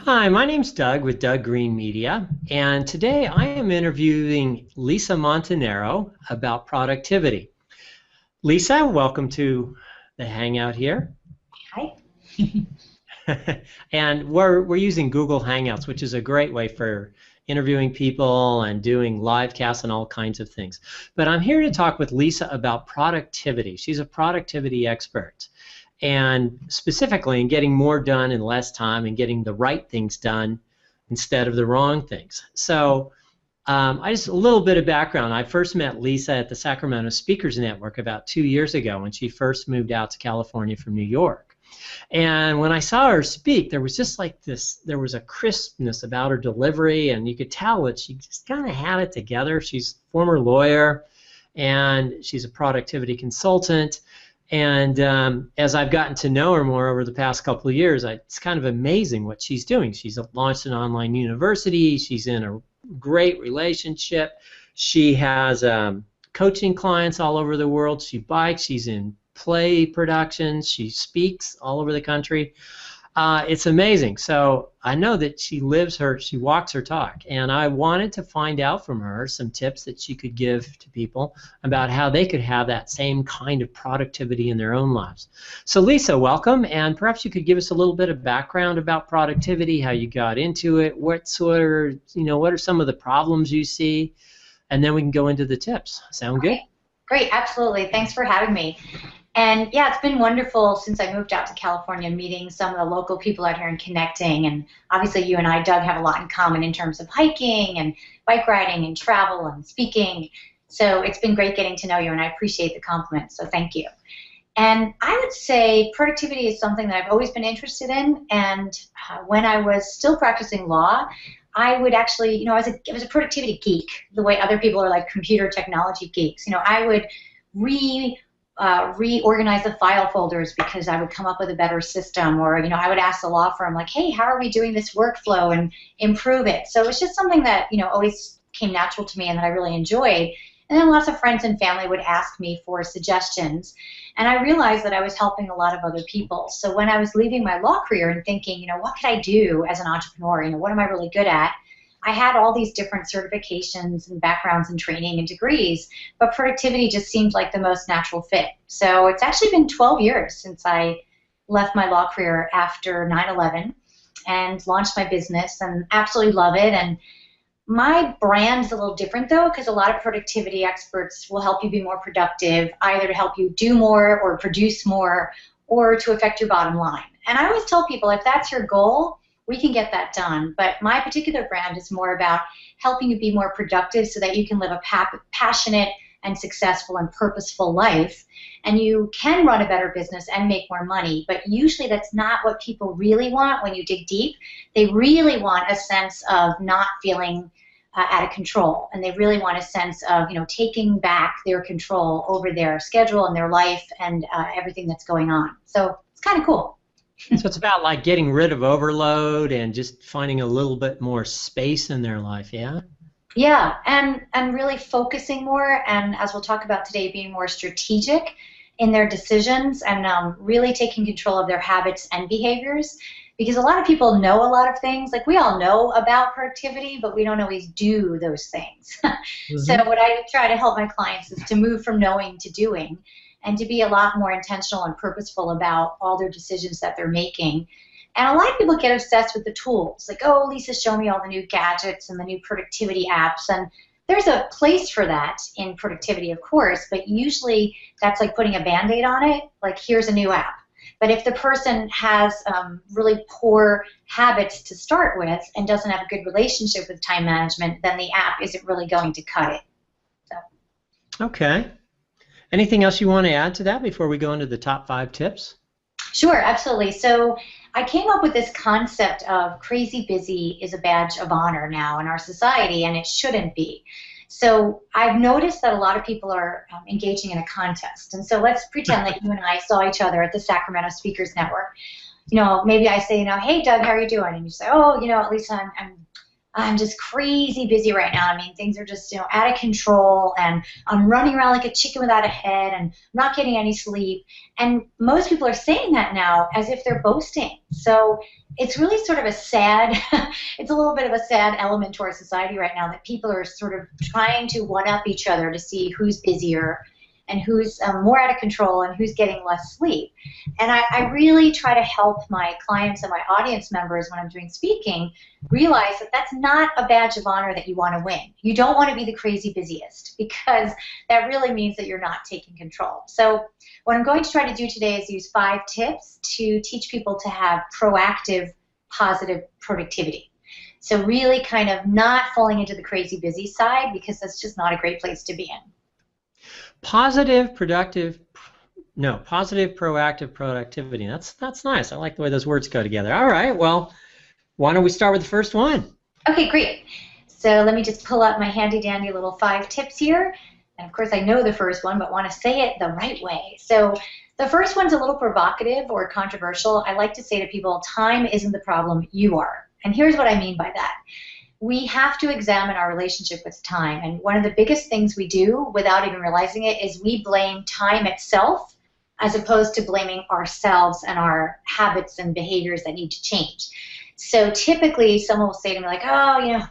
Hi, my name's Doug with Doug Green Media, and today I am interviewing Lisa Montanero about productivity. Lisa, welcome to the Hangout here. Hi. And we're using Google Hangouts, which is a great way for interviewing people and doing live casts and all kinds of things. But I'm here to talk with Lisa about productivity. She's a productivity expert, and specifically in getting more done in less time and getting the right things done instead of the wrong things. So I just a little bit of background. I first met Lisa at the Sacramento Speakers Network about 2 years ago when she first moved out to California from New York. And when I saw her speak, there was just like this, there was a crispness about her delivery, and you could tell that she just kind of had it together. She's a former lawyer, and she's a productivity consultant. And as I've gotten to know her more over the past couple of years, it's kind of amazing what she's doing. She's launched an online university. She's in a great relationship. She has coaching clients all over the world. She bikes. She's in play productions. She speaks all over the country. It's amazing. So I know that she walks her talk, and I wanted to find out from her some tips that she could give to people about how they could have that same kind of productivity in their own lives. So Lisa, welcome, and perhaps you could give us a little bit of background about productivity, how you got into it, what are some of the problems you see, and then we can go into the tips. Sound good? Great, absolutely. Thanks for having me. And yeah, it's been wonderful since I moved out to California, meeting some of the local people out here and connecting. And obviously you and I, Doug, have a lot in common in terms of hiking and bike riding and travel and speaking. So it's been great getting to know you, and I appreciate the compliment, so thank you. And I would say productivity is something that I've always been interested in. And when I was still practicing law, I would actually, I was a productivity geek, the way other people are like computer technology geeks. I would reorganize the file folders because I would come up with a better system, or I would ask the law firm, like, hey, how are we doing this workflow, and improve it. So it's just something that always came natural to me and that I really enjoyed. And then lots of friends and family would ask me for suggestions, and I realized that I was helping a lot of other people. So when I was leaving my law career and thinking, what could I do as an entrepreneur, what am I really good at, I had all these different certifications and backgrounds and training and degrees, but productivity just seemed like the most natural fit. So it's actually been 12 years since I left my law career after 9/11 and launched my business, and absolutely love it. And my brand's a little different, though, because a lot of productivity experts will help you be more productive, either to help you do more or produce more or to affect your bottom line. And I always tell people, if that's your goal, we can get that done. But my particular brand is more about helping you be more productive so that you can live a passionate and successful and purposeful life. And you can run a better business and make more money. But usually that's not what people really want when you dig deep. They really want a sense of not feeling out of control. And they really want a sense of, taking back their control over their schedule and their life and everything that's going on. So it's kind of cool. So it's about like getting rid of overload and just finding a little bit more space in their life, yeah? Yeah, and really focusing more, and as we'll talk about today, being more strategic in their decisions, and really taking control of their habits and behaviors. Because a lot of people know a lot of things. Like, we all know about productivity, but we don't always do those things. Mm-hmm. So what I try to help my clients is to move from knowing to doing, and to be a lot more intentional and purposeful about all their decisions that they're making. And a lot of people get obsessed with the tools. Like, oh, Lisa, show me all the new gadgets and the new productivity apps. And there's a place for that in productivity, of course, but usually that's like putting a Band-Aid on it. Like, here's a new app. But if the person has really poor habits to start with and doesn't have a good relationship with time management, then the app isn't really going to cut it. So. Okay. Anything else you want to add to that before we go into the top 5 tips? Sure, absolutely. So I came up with this concept of crazy busy is a badge of honor now in our society, and it shouldn't be. So I've noticed that a lot of people are engaging in a contest. And so let's pretend that you and I saw each other at the Sacramento Speakers Network. Maybe I say, hey, Doug, how are you doing? And you say, oh, Lisa, I'm just crazy busy right now. I mean, things are just, out of control, and I'm running around like a chicken without a head, and I'm not getting any sleep. And most people are saying that now as if they're boasting. So it's really sort of a sad, it's a little bit of a sad element to our society right now, that people are sort of trying to one-up each other to see who's busier and who's more out of control and who's getting less sleep. And I really try to help my clients and my audience members when I'm doing speaking realize that that's not a badge of honor that you want to win. You don't want to be the crazy busiest, because that really means that you're not taking control. So what I'm going to try to do today is use 5 tips to teach people to have proactive, positive productivity. So really kind of not falling into the crazy busy side, because that's just not a great place to be in. Positive, proactive productivity. That's nice. I like the way those words go together. All right, well, why don't we start with the first one? Okay, great. So let me just pull up my handy dandy little 5 tips here. And of course I know the first one, but want to say it the right way. So the first one's a little provocative or controversial. I like to say to people, time isn't the problem, you are. And here's what I mean by that. We have to examine our relationship with time. And one of the biggest things we do without even realizing it is we blame time itself as opposed to blaming ourselves and our habits and behaviors that need to change. So typically someone will say to me like, oh,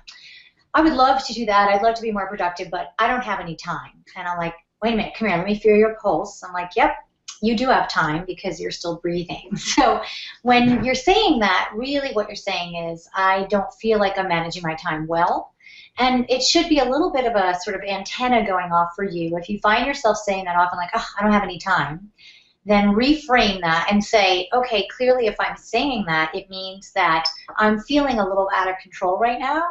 I would love to do that. I'd love to be more productive, but I don't have any time. And I'm like, wait a minute, come here, let me feel your pulse. I'm like, yep, you do have time because you're still breathing. So when you're saying that, really what you're saying is, I don't feel like I'm managing my time well. And it should be a little bit of a sort of antenna going off for you. If you find yourself saying that often, like, oh, I don't have any time, then reframe that and say, okay, clearly if I'm saying that, it means that I'm feeling a little out of control right now,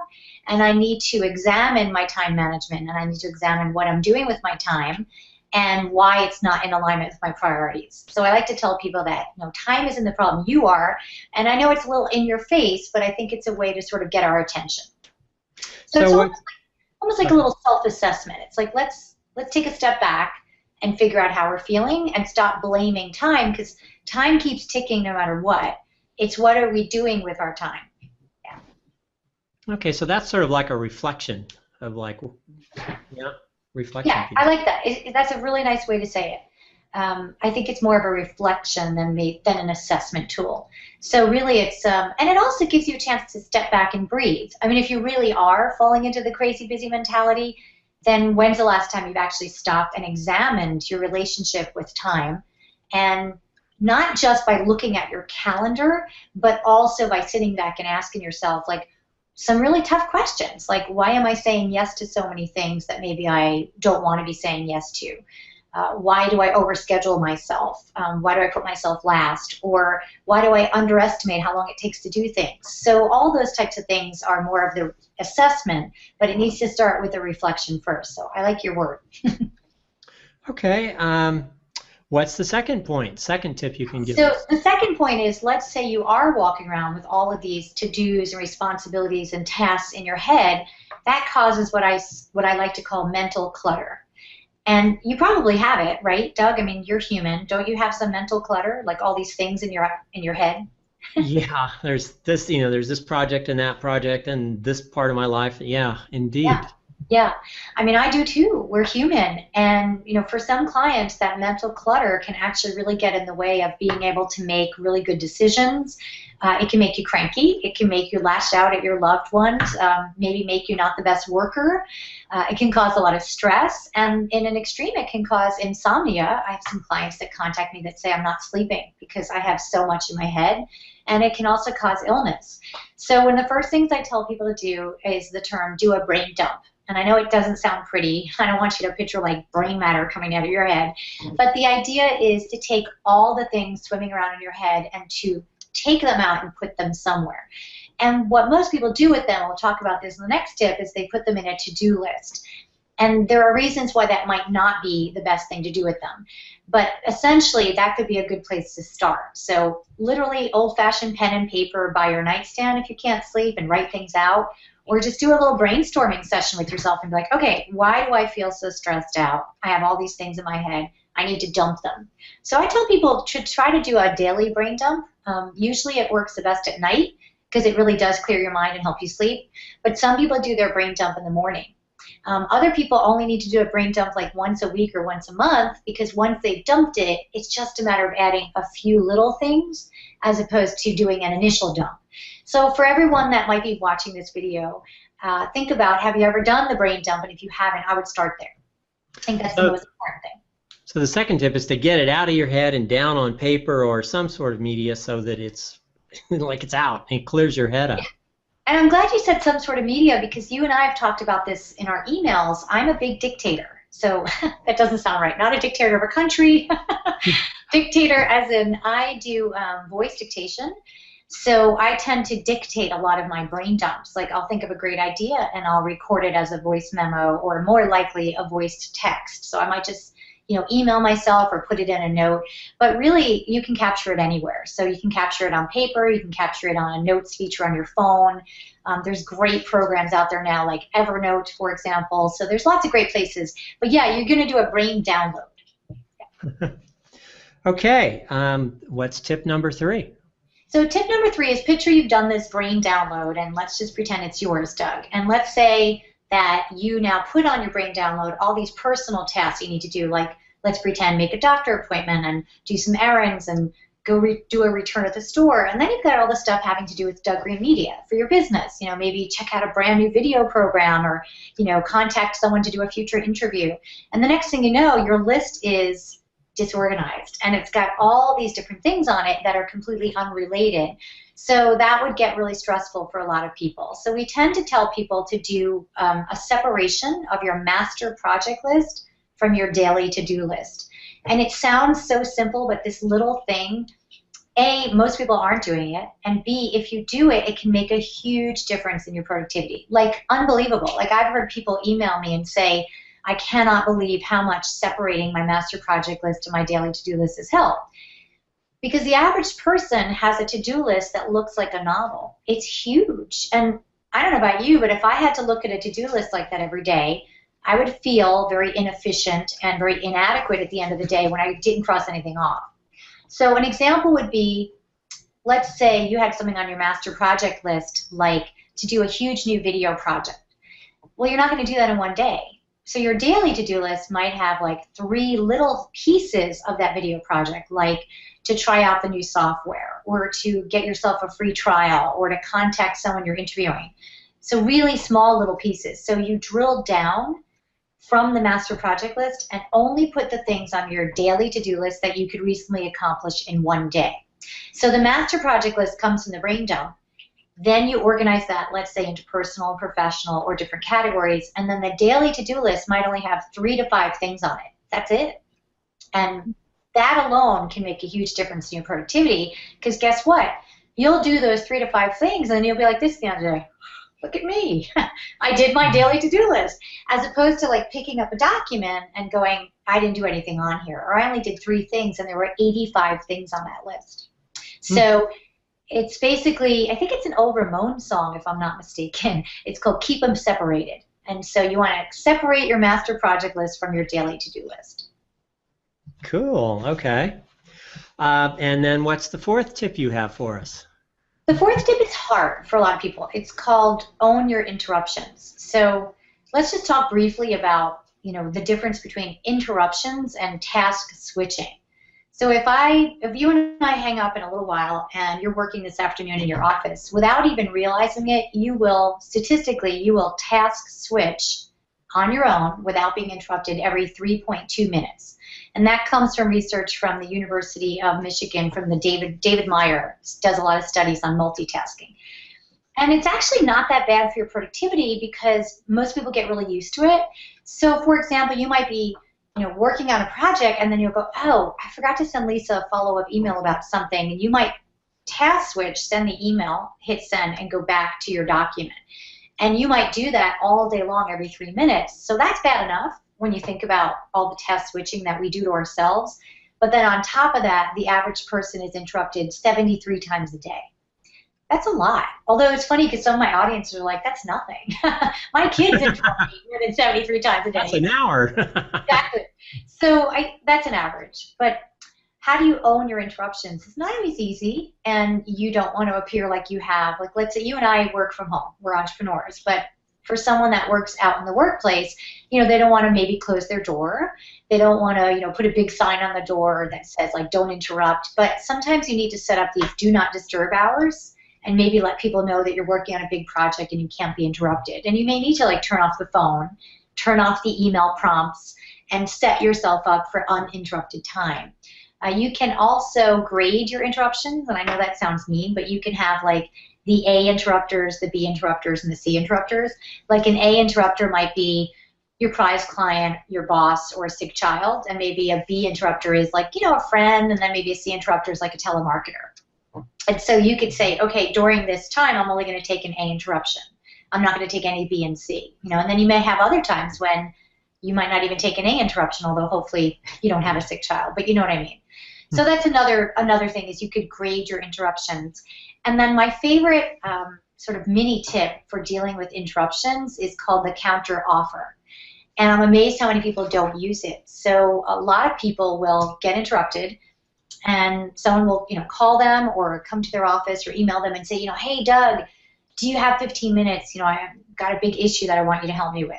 and I need to examine my time management, and I need to examine what I'm doing with my time and why it's not in alignment with my priorities. So I like to tell people that time isn't the problem, you are. And I know it's a little in your face, but I think it's a way to sort of get our attention. So it's almost like a little self-assessment. It's like let's take a step back and figure out how we're feeling and stop blaming time, because time keeps ticking no matter what. It's what are we doing with our time? Yeah. Okay, so that's sort of like a reflection of reflection. Yeah, I like that. That's a really nice way to say it. I think it's more of a reflection than an assessment tool. So really it's, and it also gives you a chance to step back and breathe. I mean, if you really are falling into the crazy busy mentality, then when's the last time you've actually stopped and examined your relationship with time? And not just by looking at your calendar, but also by sitting back and asking yourself, like, some really tough questions, like why am I saying yes to so many things that maybe I don't want to be saying yes to? Why do I overschedule myself? Why do I put myself last? Or why do I underestimate how long it takes to do things? So all those types of things are more of the assessment, but it needs to start with a reflection first. So I like your word. Okay. What's the second point? Second tip you can give So us? the second point is, let's say you are walking around with all of these to-dos and responsibilities and tasks in your head. That causes what I like to call mental clutter. And you probably have it, right, Doug? I mean, you're human. Don't you have some mental clutter, like all these things in your head? Yeah, there's this, there's this project and that project and this part of my life. Yeah, indeed. Yeah. Yeah, I mean, I do too. We're human, and for some clients, that mental clutter can actually really get in the way of being able to make really good decisions. It can make you cranky. It can make you lash out at your loved ones. Maybe make you not the best worker. It can cause a lot of stress, and in an extreme, it can cause insomnia. I have some clients that contact me that say I'm not sleeping because I have so much in my head, and it can also cause illness. So one of the first things I tell people to do is the term do a brain dump. And I know it doesn't sound pretty. I don't want you to picture like brain matter coming out of your head. But the idea is to take all the things swimming around in your head and to take them out and put them somewhere. And what most people do with them, we'll talk about this in the next tip, is they put them in a to-do list. And there are reasons why that might not be the best thing to do with them. But essentially, that could be a good place to start. So literally old-fashioned pen and paper by your nightstand if you can't sleep, and write things out. Or just do a little brainstorming session with yourself and be like, okay, why do I feel so stressed out? I have all these things in my head. I need to dump them. So I tell people to try to do a daily brain dump. Usually it works the best at night, because it really does clear your mind and help you sleep. But some people do their brain dump in the morning. Other people only need to do a brain dump like once a week or once a month, because once they've dumped it, it's just a matter of adding a few little things as opposed to doing an initial dump. So for everyone that might be watching this video, think about, have you ever done the brain dump? And if you haven't, I would start there. I think that's the most important thing. So the second tip is to get it out of your head and down on paper or some sort of media so that it's like it's out and it clears your head up. Yeah. And I'm glad you said some sort of media, because you and I have talked about this in our emails. I'm a big dictator. So that doesn't sound right. Not a dictator of a country. Dictator as in I do voice dictation. So I tend to dictate a lot of my brain dumps. Like I'll think of a great idea and I'll record it as a voice memo, or more likely a voice to text. So I might just email myself or put it in a note. But really, you can capture it anywhere. So you can capture it on paper. You can capture it on a notes feature on your phone. There's great programs out there now, like Evernote, for example. So there's lots of great places. But yeah, you're going to do a brain download. Yeah. Okay. What's tip number 3? So tip number 3 is, picture you've done this brain download, and let's just pretend it's yours, Doug. And let's say that you now put on your brain download all these personal tasks you need to do, like let's pretend make a doctor appointment and do some errands and go do a return at the store. And then you've got all the stuff having to do with Doug Green Media for your business. Maybe check out a brand new video program, or contact someone to do a future interview. And the next thing you know, your list is disorganized and it's got all these different things on it that are completely unrelated. So that would get really stressful for a lot of people. So we tend to tell people to do a separation of your master project list from your daily to-do list. And it sounds so simple, but this little thing, A, most people aren't doing it, and B, if you do it, it can make a huge difference in your productivity. Like, unbelievable. Like, I've heard people email me and say, I cannot believe how much separating my master project list and my daily to-do list has helped. Because the average person has a to-do list that looks like a novel. It's huge. And I don't know about you, but if I had to look at a to-do list like that every day, I would feel very inefficient and very inadequate at the end of the day when I didn't cross anything off. So an example would be, let's say you had something on your master project list, like to do a huge new video project. Well, you're not going to do that in one day. So your daily to-do list might have like 3 little pieces of that video project, like to try out the new software, or to get yourself a free trial, or to contact someone you're interviewing. So really small little pieces. So you drill down from the master project list and only put the things on your daily to-do list that you could reasonably accomplish in one day. So the master project list comes from the brain dump. Then you organize that, let's say, into personal and professional or different categories, and then the daily to-do list might only have 3 to 5 things on it. That's it. And that alone can make a huge difference in your productivity, because guess what? You'll do those 3 to 5 things, and then you'll be like this the other day. Look at me. I did my daily to-do list. As opposed to like picking up a document and going, I didn't do anything on here, or I only did 3 things, and there were 85 things on that list. So it's basically, I think it's an old Ramones song, if I'm not mistaken. It's called Keep 'Em Separated. And so you want to separate your master project list from your daily to-do list. Cool. Okay. And then what's the 4th tip you have for us? The 4th tip is hard for a lot of people. It's called own your interruptions. So let's just talk briefly about, the difference between interruptions and task switching. So if you and I hang up in a little while and you're working this afternoon in your office, without even realizing it, statistically, you will task switch on your own without being interrupted every 3.2 minutes. And that comes from research from the University of Michigan, from the David Meyer, does a lot of studies on multitasking. And it's actually not that bad for your productivity, because most people get really used to it. So for example, you might be working on a project, and then you'll go, oh, I forgot to send Lisa a follow-up email about something, and you might task switch, send the email, hit send, and go back to your document. And you might do that all day long, every 3 minutes. So that's bad enough when you think about all the task switching that we do to ourselves. But then on top of that, the average person is interrupted 73 times a day. That's a lot. Although it's funny, because some of my audiences are like, that's nothing. My kids interrupt me more than 73 times a day. That's an hour. Exactly. So that's an average. But how do you own your interruptions? It's not always easy, and you don't want to appear like you have, like, let's say you and I work from home. We're entrepreneurs, but for someone that works out in the workplace, they don't want to maybe close their door. They don't want to, put a big sign on the door that says, like, don't interrupt. But sometimes you need to set up these do not disturb hours and maybe let people know that you're working on a big project and you can't be interrupted. And you may need to, like, turn off the phone, turn off the email prompts, and set yourself up for uninterrupted time. You can also grade your interruptions, and I know that sounds mean, but you can have, like, the A interrupters, the B interrupters, and the C interrupters. Like, an A interrupter might be your prize client, your boss, or a sick child, and maybe a B interrupter is, like, a friend, and then maybe a C interrupter is like a telemarketer. And so you could say, okay, during this time, I'm only going to take an A interruption. I'm not going to take any B and C. And then you may have other times when you might not even take an A interruption, although hopefully you don't have a sick child, but you know what I mean. So that's another thing, is you could grade your interruptions. And then my favorite sort of mini tip for dealing with interruptions is called the counter offer. And I'm amazed how many people don't use it. So a lot of people will get interrupted, and someone will call them or come to their office or email them and say, hey, Doug, do you have 15 minutes? I've got a big issue that I want you to help me with.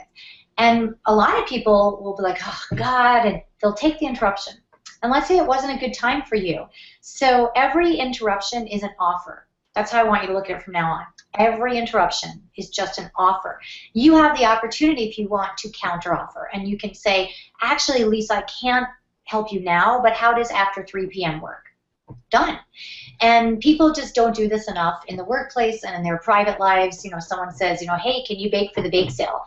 And a lot of people will be like, oh, God, and they'll take the interruption. And let's say it wasn't a good time for you. So every interruption is an offer. That's how I want you to look at it from now on. Every interruption is just an offer. You have the opportunity, if you want, to counteroffer. And you can say, actually, Lisa, I can't help you now, but how does after 3 p.m. work? Done. And people just don't do this enough in the workplace and in their private lives. Someone says, hey, can you bake for the bake sale?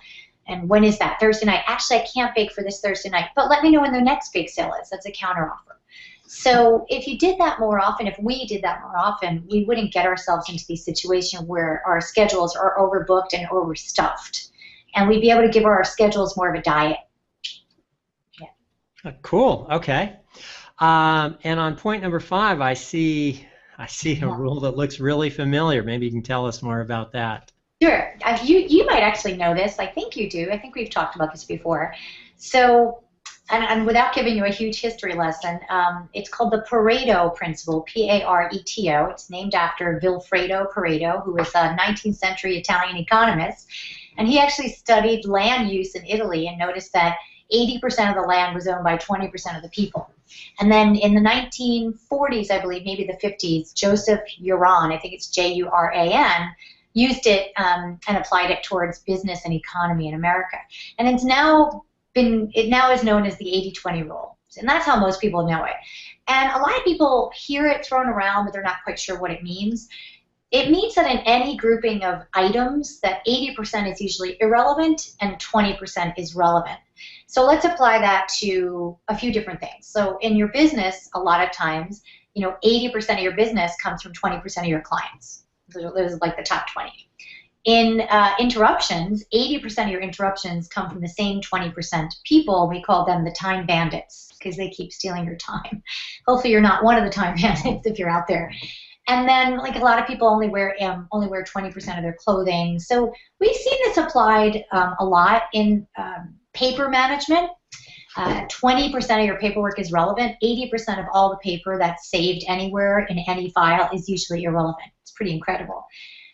And when is that? Thursday night. Actually, I can't bake for this Thursday night, but let me know when the next bake sale is. That's a counteroffer. So if you did that more often, if we did that more often, we wouldn't get ourselves into these situations where our schedules are overbooked and overstuffed. And we'd be able to give our schedules more of a diet. Yeah. Cool. Okay. And on point number 5, I see a rule that looks really familiar. Maybe you can tell us more about that. Sure. You might actually know this. I think you do. I think we've talked about this before. So, and without giving you a huge history lesson, it's called the Pareto Principle, P-A-R-E-T-O. It's named after Vilfredo Pareto, who was a 19th century Italian economist. And he actually studied land use in Italy and noticed that 80% of the land was owned by 20% of the people. And then in the 1940s, I believe, maybe the 50s, Joseph Uran, I think it's J-U-R-A-N, used it and applied it towards business and economy in America. And it now is known as the 80-20 rule. And that's how most people know it. And a lot of people hear it thrown around, but they're not quite sure what it means. It means that in any grouping of items, that 80% is usually irrelevant and 20% is relevant. So let's apply that to a few different things. So in your business, a lot of times, 80% of your business comes from 20% of your clients. Those are like the top 20. In interruptions, 80% of your interruptions come from the same 20% people. We call them the time bandits because they keep stealing your time. Hopefully you're not one of the time bandits if you're out there. And then, like, a lot of people only wear 20% of their clothing. So we've seen this applied a lot in paper management. 20% of your paperwork is relevant. 80% of all the paper that's saved anywhere in any file is usually irrelevant. It's pretty incredible.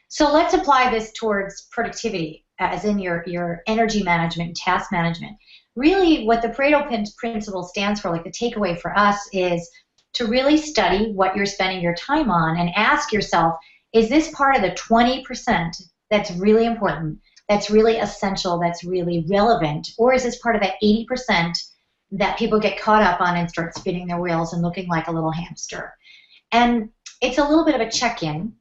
So let's apply this towards productivity, as in your energy management and task management. Really, what the Pareto Principle stands for, like the takeaway for us, is to really study what you're spending your time on and ask yourself, is this part of the 20% that's really important, that's really essential, that's really relevant, or is this part of that 80% that people get caught up on and start spinning their wheels and looking like a little hamster? And it's a little bit of a check-in,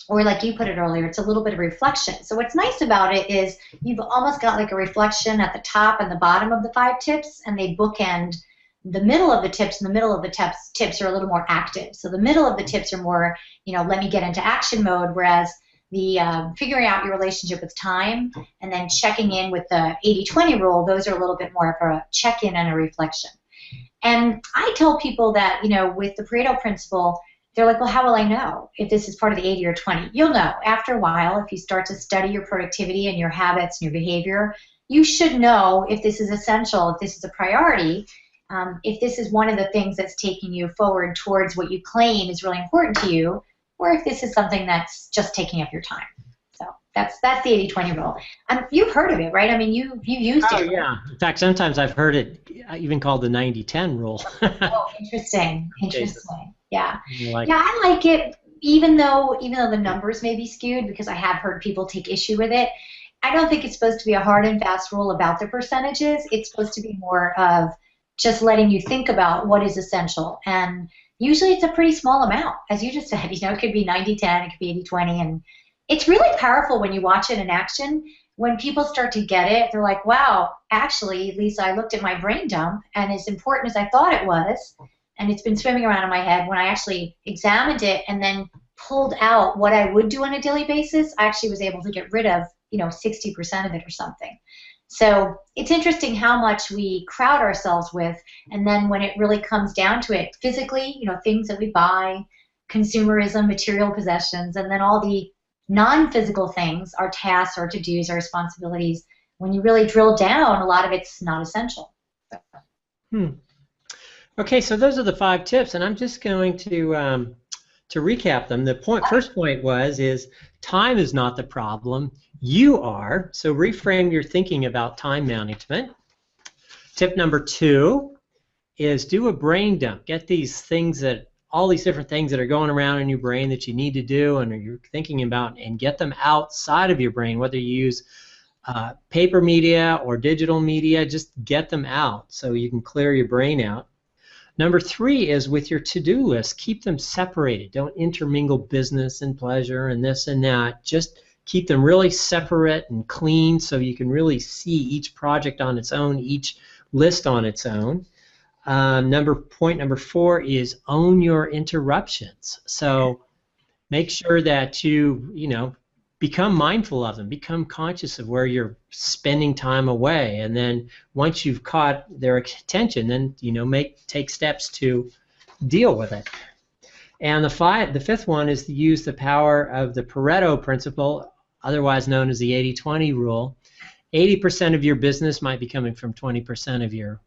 or like you put it earlier, it's a little bit of reflection. So what's nice about it is you've almost got like a reflection at the top and the bottom of the 5 tips, and they bookend the middle of the tips, and the middle of the tips are a little more active. So the middle of the tips are more, let me get into action mode, whereas the figuring out your relationship with time and then checking in with the 80-20 rule, those are a little bit more of a check-in and a reflection. And I tell people that, with the Pareto Principle, they're like, well, how will I know if this is part of the 80 or 20? You'll know after a while. If you start to study your productivity and your habits and your behavior, you should know if this is essential, if this is a priority. if this is one of the things that's taking you forward towards what you claim is really important to you, or if this is something that's just taking up your time. So that's the 80-20 rule. You've heard of it, right? I mean, you've used Oh, it. yeah. In fact, sometimes I've heard it even called the 90-10 rule. Oh, interesting. Interesting. Yeah. Like, Yeah, I like it, even though the numbers may be skewed, because I have heard people take issue with it. I don't think it's supposed to be a hard and fast rule about the percentages. It's supposed to be more of just letting you think about what is essential. And usually it's a pretty small amount, as you just said. It could be 90-10, it could be 80-20, and it's really powerful when you watch it in action. When people start to get it, they're like, wow, actually, Lisa, I looked at my brain dump, and as important as I thought it was, and it's been swimming around in my head, when I actually examined it and then pulled out what I would do on a daily basis, I actually was able to get rid of 60% of it or something. So it's interesting how much we crowd ourselves with, and then when it really comes down to it, physically, things that we buy, consumerism, material possessions, and then all the non-physical things, our tasks, our to-dos, our responsibilities, when you really drill down, a lot of it's not essential. Okay, so those are the 5 tips, and I'm just going to recap them. The first point is time is not the problem. You are. So reframe your thinking about time management. Tip number 2 is do a brain dump. Get all these different things that are going around in your brain that you need to do and you're thinking about, and get them outside of your brain, whether you use paper media or digital media. Just get them out so you can clear your brain out. Number 3 is with your to-do list, keep them separated. Don't intermingle business and pleasure and this and that. Just keep them really separate and clean so you can really see each project on its own, each list on its own. Point number 4 is own your interruptions. So make sure that you become mindful of them, become conscious of where you're spending time away, and then once you've caught their attention, then take steps to deal with it. And the 5th one is to use the power of the Pareto Principle, otherwise known as the 80-20 rule. 80% of your business might be coming from 20% of your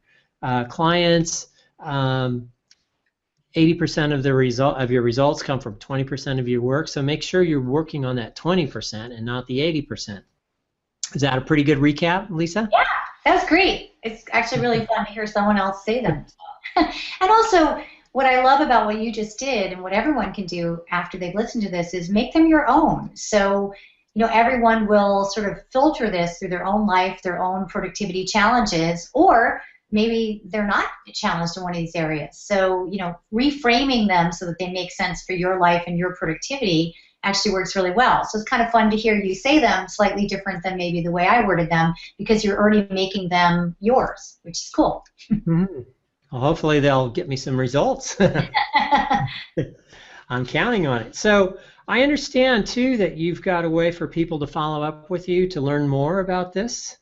clients. 80% of your results come from 20% of your work. So make sure you're working on that 20% and not the 80%. Is that a pretty good recap, Lisa? Yeah, that's great. It's actually really fun to hear someone else say them. And also, what I love about what you just did, and what everyone can do after they've listened to this, is make them your own. So everyone will sort of filter this through their own life, their own productivity challenges, or maybe they're not challenged in one of these areas. So, reframing them so that they make sense for your life and your productivity actually works really well. So it's kind of fun to hear you say them slightly different than maybe the way I worded them, because you're already making them yours, which is cool. Mm-hmm. Well, hopefully they'll get me some results. I'm counting on it. So I understand, too, that you've got a way for people to follow up with you to learn more about this.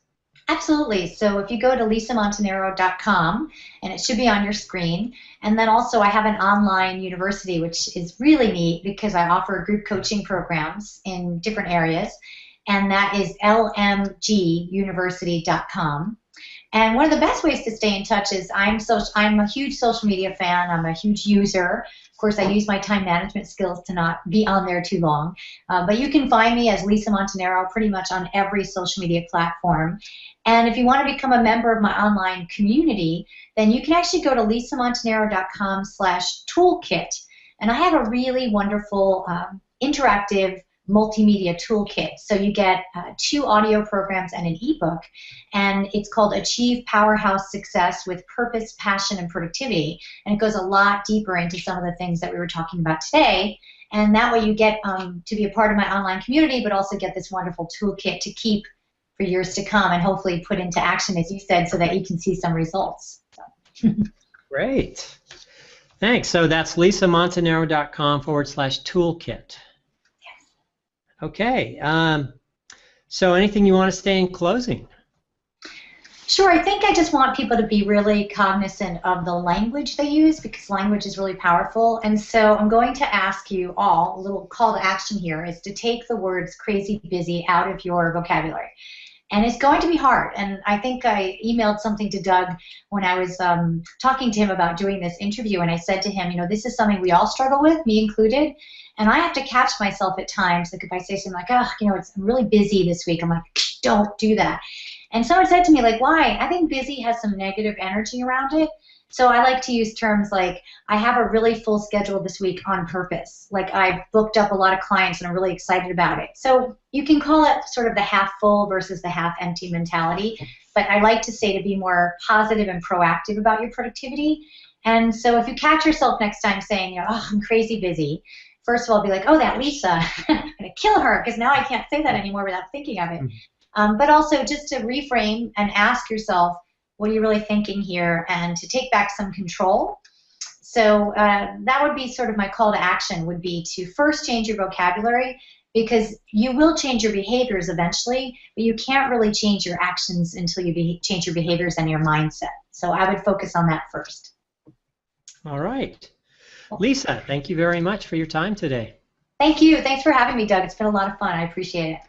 Absolutely. So if you go to lisamontanero.com, and it should be on your screen, and then also I have an online university, which is really neat because I offer group coaching programs in different areas, and that is lmguniversity.com. And one of the best ways to stay in touch is I'm a huge social media fan. I'm a huge user. Of course, I use my time management skills to not be on there too long. But you can find me as Lisa Montanero pretty much on every social media platform. And if you want to become a member of my online community, then you can actually go to lisamontanero.com/toolkit. And I have a really wonderful interactive multimedia toolkit. So you get 2 audio programs and an ebook, and it's called Achieve Powerhouse Success with Purpose, Passion, and Productivity. And it goes a lot deeper into some of the things that we were talking about today. And that way you get to be a part of my online community, but also get this wonderful toolkit to keep for years to come and hopefully put into action, as you said, so that you can see some results. So. Great. Thanks. So that's lisamontanero.com/toolkit. Okay. So anything you want to say in closing? Sure. I think I just want people to be really cognizant of the language they use, because language is really powerful. And so I'm going to ask you all, a little call to action here is to take the words crazy busy out of your vocabulary. And it's going to be hard. And I think I emailed something to Doug when I was talking to him about doing this interview. And I said to him, you know, this is something we all struggle with, me included. And I have to catch myself at times. Like if I say something like, oh, you know, I'm really busy this week. I'm like, don't do that. And someone said to me, like, why? I think busy has some negative energy around it. So I like to use terms like, I have a really full schedule this week on purpose. Like I've booked up a lot of clients and I'm really excited about it. So you can call it sort of the half full versus the half empty mentality. But I like to say to be more positive and proactive about your productivity. And so if you catch yourself next time saying, oh, I'm crazy busy, first of all, be like, oh, that Lisa, I'm going to kill her because now I can't say that anymore without thinking of it. But also just to reframe and ask yourself, what are you really thinking here, and to take back some control. So that would be sort of my call to action, would be to first change your vocabulary, because you will change your behaviors eventually, but you can't really change your actions until you change your behaviors and your mindset. So I would focus on that first. All right. Lisa, thank you very much for your time today. Thank you. Thanks for having me, Doug. It's been a lot of fun. I appreciate it.